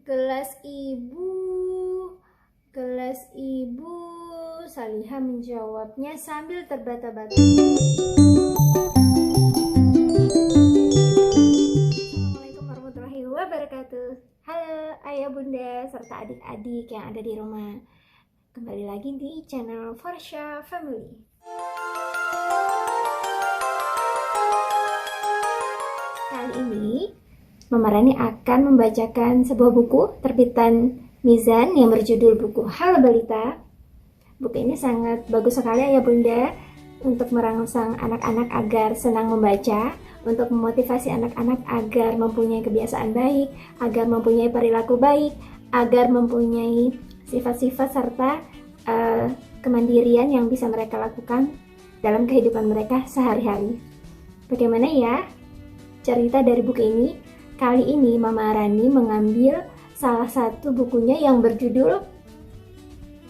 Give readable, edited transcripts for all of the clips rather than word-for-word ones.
Gelas ibu, gelas ibu, Salihah menjawabnya sambil terbata-bata. Assalamualaikum warahmatullahi wabarakatuh. Halo ayah bunda serta adik-adik yang ada di rumah. Kembali lagi di channel Farsha Family. Kali ini Mama Rani akan membacakan sebuah buku terbitan Mizan yang berjudul buku Halo Balita. Buku ini sangat bagus sekali ya bunda untuk merangsang anak-anak agar senang membaca, untuk memotivasi anak-anak agar mempunyai kebiasaan baik, agar mempunyai perilaku baik, agar mempunyai sifat-sifat serta kemandirian yang bisa mereka lakukan dalam kehidupan mereka sehari-hari. Bagaimana ya cerita dari buku ini? Kali ini Mama Rani mengambil salah satu bukunya yang berjudul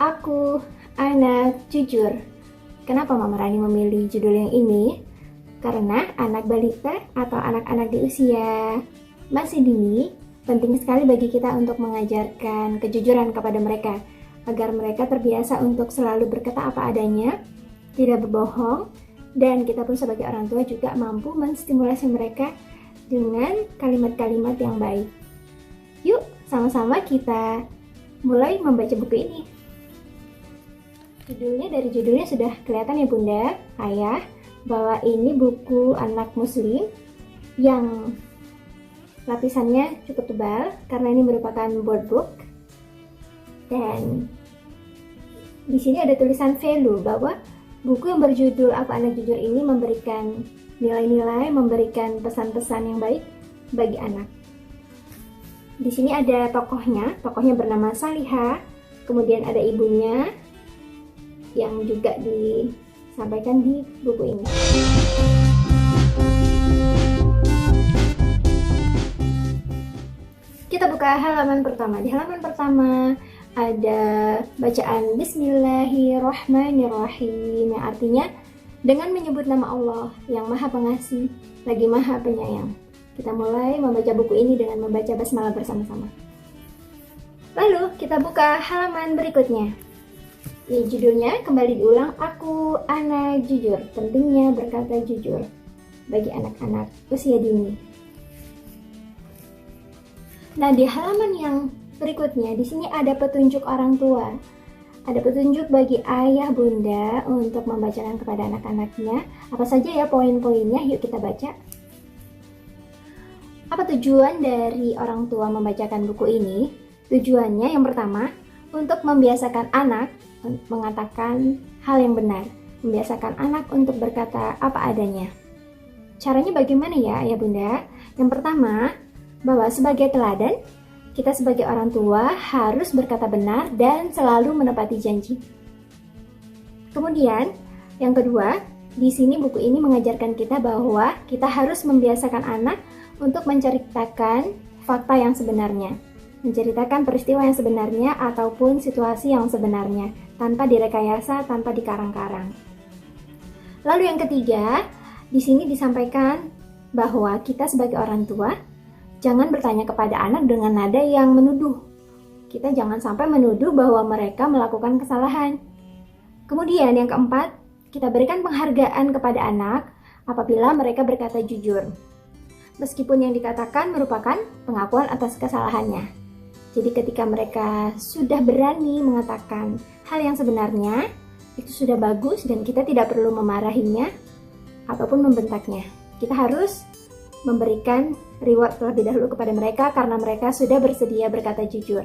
Aku Anak Jujur. Kenapa Mama Rani memilih judul yang ini? Karena anak balita atau anak-anak di usia masih dini penting sekali bagi kita untuk mengajarkan kejujuran kepada mereka agar mereka terbiasa untuk selalu berkata apa adanya, tidak berbohong, dan kita pun sebagai orang tua juga mampu menstimulasi mereka dengan kalimat-kalimat yang baik. Yuk, sama-sama kita mulai membaca buku ini. Dari judulnya sudah kelihatan ya bunda, ayah, bahwa ini buku anak muslim yang lapisannya cukup tebal karena ini merupakan board book. Dan di sini ada tulisan value bahwa buku yang berjudul Aku Anak Jujur ini memberikan nilai-nilai, memberikan pesan-pesan yang baik bagi anak. Di sini ada tokohnya bernama Salihah, kemudian ada ibunya yang juga disampaikan di buku ini. Kita buka halaman pertama. Di halaman pertama ada bacaan Bismillahirrahmanirrahim yang artinya dengan menyebut nama Allah yang Maha Pengasih lagi Maha Penyayang. Kita mulai membaca buku ini dengan membaca basmalah bersama-sama. Lalu kita buka halaman berikutnya. Ini judulnya kembali diulang, Aku Anak Jujur. Pentingnya berkata jujur bagi anak-anak usia dini. Nah, di halaman yang berikutnya di sini ada petunjuk orang tua. Ada petunjuk bagi ayah bunda untuk membacakan kepada anak-anaknya. Apa saja ya poin-poinnya? Yuk kita baca. Apa tujuan dari orang tua membacakan buku ini? Tujuannya yang pertama, untuk membiasakan anak mengatakan hal yang benar. Membiasakan anak untuk berkata apa adanya. Caranya bagaimana ya ayah bunda? Yang pertama, bahwa sebagai teladan, kita sebagai orang tua harus berkata benar dan selalu menepati janji. Kemudian, yang kedua, di sini buku ini mengajarkan kita bahwa kita harus membiasakan anak untuk menceritakan fakta yang sebenarnya, menceritakan peristiwa yang sebenarnya ataupun situasi yang sebenarnya, tanpa direkayasa, tanpa dikarang-karang. Lalu yang ketiga, di sini disampaikan bahwa kita sebagai orang tua jangan bertanya kepada anak dengan nada yang menuduh. Kita jangan sampai menuduh bahwa mereka melakukan kesalahan. Kemudian yang keempat, kita berikan penghargaan kepada anak apabila mereka berkata jujur. Meskipun yang dikatakan merupakan pengakuan atas kesalahannya. Jadi ketika mereka sudah berani mengatakan hal yang sebenarnya, itu sudah bagus dan kita tidak perlu memarahinya ataupun membentaknya. Kita harus memberikan reward terlebih dahulu kepada mereka karena mereka sudah bersedia berkata jujur.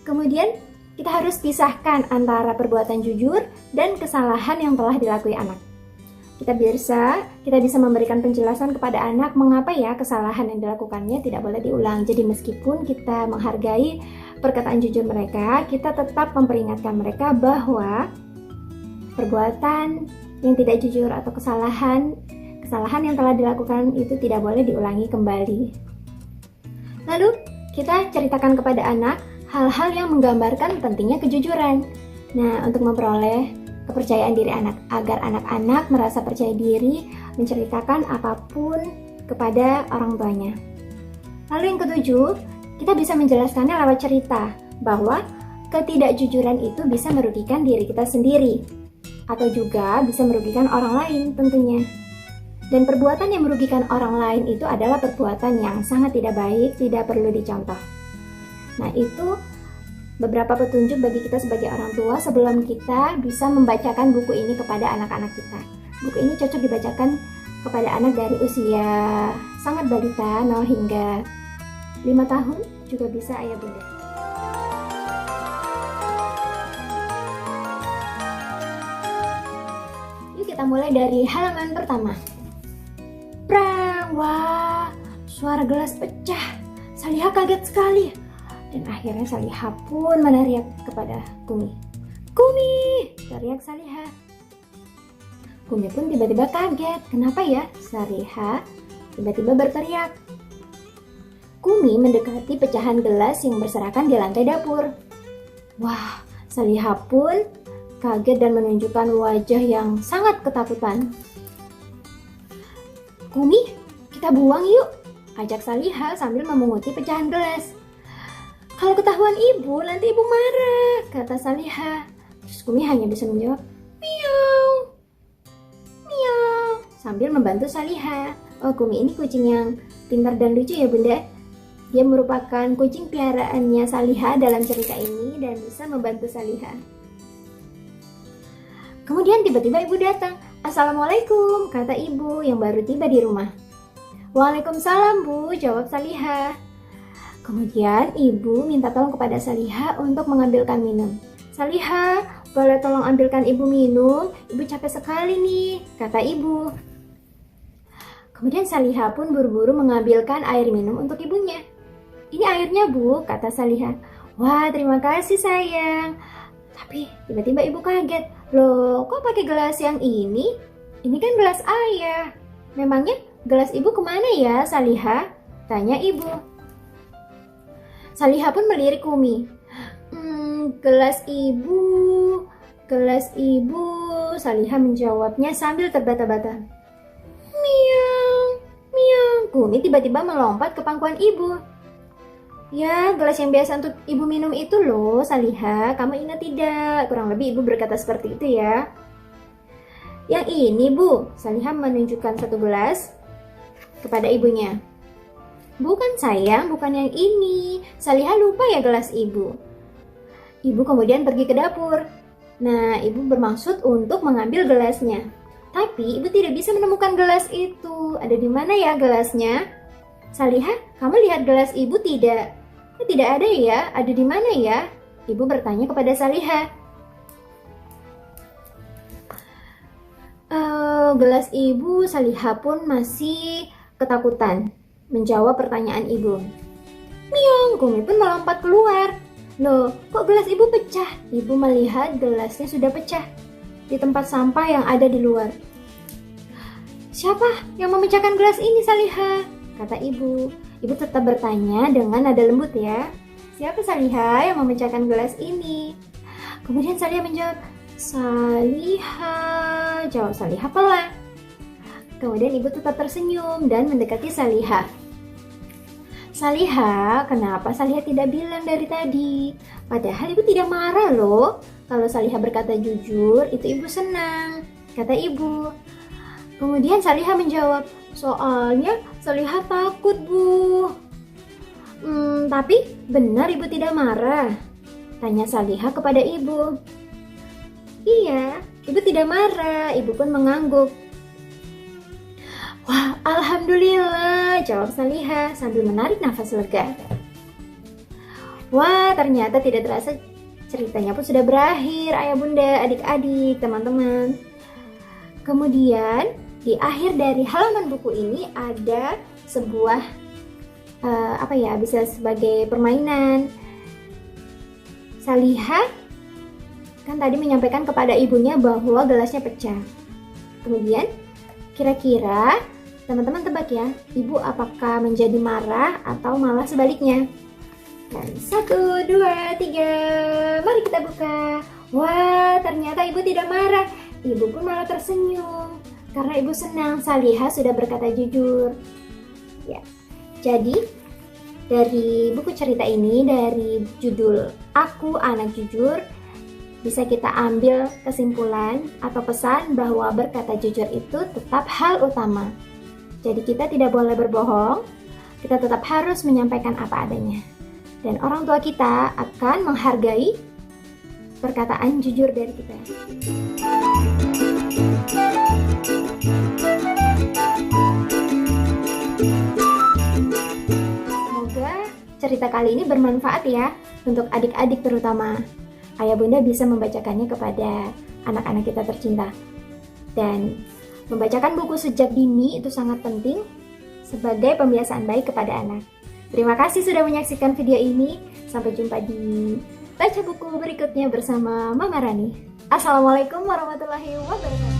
Kemudian kita harus pisahkan antara perbuatan jujur dan kesalahan yang telah dilakui anak. Kita bisa memberikan penjelasan kepada anak mengapa ya kesalahan yang dilakukannya tidak boleh diulang. Jadi meskipun kita menghargai perkataan jujur mereka, kita tetap memperingatkan mereka bahwa perbuatan yang tidak jujur atau kesalahan yang telah dilakukan itu tidak boleh diulangi kembali. Lalu, kita ceritakan kepada anak hal-hal yang menggambarkan pentingnya kejujuran. Nah, untuk memperoleh kepercayaan diri anak, agar anak-anak merasa percaya diri menceritakan apapun kepada orang tuanya. Lalu yang ketujuh, Kita bisa menjelaskannya lewat cerita bahwa ketidakjujuran itu bisa merugikan diri kita sendiri atau juga bisa merugikan orang lain tentunya. Dan perbuatan yang merugikan orang lain itu adalah perbuatan yang sangat tidak baik, tidak perlu dicontoh. Nah, itu beberapa petunjuk bagi kita sebagai orang tua sebelum kita bisa membacakan buku ini kepada anak-anak kita. Buku ini cocok dibacakan kepada anak dari usia sangat balita 0 hingga 5 tahun juga bisa ayah bunda. Yuk kita mulai dari halaman pertama. Prang, wah, suara gelas pecah. Saliha kaget sekali. Dan akhirnya Saliha pun meneriak kepada Kumi. Kumi, teriak Saliha. Kumi pun tiba-tiba kaget. Kenapa ya? Saliha tiba-tiba berteriak. Kumi mendekati pecahan gelas yang berserakan di lantai dapur. Wah, Saliha pun kaget dan menunjukkan wajah yang sangat ketakutan. Kumi, kita buang yuk, ajak Saliha sambil memunguti pecahan gelas. Kalau ketahuan ibu, nanti ibu marah, kata Saliha. Terus Kumi hanya bisa menjawab, miau, miau, sambil membantu Saliha. Oh, Kumi ini kucing yang pintar dan lucu ya bunda. Dia merupakan kucing piaraannya Saliha dalam cerita ini dan bisa membantu Saliha. Kemudian tiba-tiba ibu datang. Assalamualaikum, kata ibu yang baru tiba di rumah. Waalaikumsalam bu, jawab Saliha. Kemudian ibu minta tolong kepada Saliha untuk mengambilkan minum. Saliha, boleh tolong ambilkan ibu minum? Ibu capek sekali nih, kata ibu. Kemudian Saliha pun buru-buru mengambilkan air minum untuk ibunya. Ini airnya bu, kata Saliha. Wah, terima kasih sayang. Tapi tiba-tiba ibu kaget. Loh, kok pakai gelas yang ini? Ini kan gelas ayah. Memangnya gelas ibu kemana ya, Saliha? Tanya ibu. Saliha pun melirik Kumi. Gelas ibu, Saliha menjawabnya sambil terbata-bata. Miau, miau. Kumi tiba-tiba melompat ke pangkuan ibu. Ya, gelas yang biasa untuk ibu minum itu loh, Saliha. Kamu ingat tidak? Kurang lebih ibu berkata seperti itu ya. Yang ini bu, Saliha menunjukkan satu gelas kepada ibunya. Bukan sayang, bukan yang ini. Saliha lupa ya gelas ibu. Ibu kemudian pergi ke dapur. Nah, ibu bermaksud untuk mengambil gelasnya. Tapi ibu tidak bisa menemukan gelas itu. Ada di mana ya gelasnya? Saliha, kamu lihat gelas ibu tidak? Tidak ada ya, ada di mana ya? Ibu bertanya kepada Saliha. Gelas ibu, Saliha pun masih ketakutan menjawab pertanyaan ibu. Miong, Kumi pun melompat keluar. Loh, kok gelas ibu pecah? Ibu melihat gelasnya sudah pecah di tempat sampah yang ada di luar. Siapa yang memecahkan gelas ini, Saliha? Kata ibu. Ibu tetap bertanya dengan nada lembut ya. Siapa Saliha yang memecahkan gelas ini? Kemudian Saliha menjawab, Saliha. Jawab Saliha pelan. Kemudian ibu tetap tersenyum dan mendekati Saliha. Saliha, kenapa Saliha tidak bilang dari tadi? Padahal ibu tidak marah loh. Kalau Saliha berkata jujur, itu ibu senang, kata ibu. Kemudian Saliha menjawab, soalnya Saliha takut bu. Tapi benar ibu tidak marah? Tanya Saliha kepada ibu. Iya, ibu tidak marah, ibu pun mengangguk. Wah, alhamdulillah, jawab Saliha sambil menarik nafas lega. Wah, ternyata tidak terasa ceritanya pun sudah berakhir, ayah bunda, adik-adik, teman-teman. Kemudian di akhir dari halaman buku ini ada sebuah bisa sebagai permainan. Saliha kan tadi menyampaikan kepada ibunya bahwa gelasnya pecah. Kemudian kira-kira teman-teman tebak ya, ibu apakah menjadi marah atau malah sebaliknya? Dan 1, 2, 3, mari kita buka. Wah, ternyata ibu tidak marah. Ibu pun malah tersenyum karena ibu senang Saliha sudah berkata jujur. Ya, jadi Dari buku cerita ini, dari judul Aku Anak Jujur, bisa kita ambil kesimpulan atau pesan bahwa berkata jujur itu tetap hal utama. Jadi kita tidak boleh berbohong, kita tetap harus menyampaikan apa adanya. Dan orang tua kita akan menghargai perkataan jujur dari kita. Semoga cerita kali ini bermanfaat ya untuk adik-adik terutama. Ayah bunda bisa membacakannya kepada anak-anak kita tercinta. Dan membacakan buku sejak dini itu sangat penting sebagai pembiasaan baik kepada anak. Terima kasih sudah menyaksikan video ini. Sampai jumpa di baca buku berikutnya bersama Mama Rani. Assalamualaikum warahmatullahi wabarakatuh.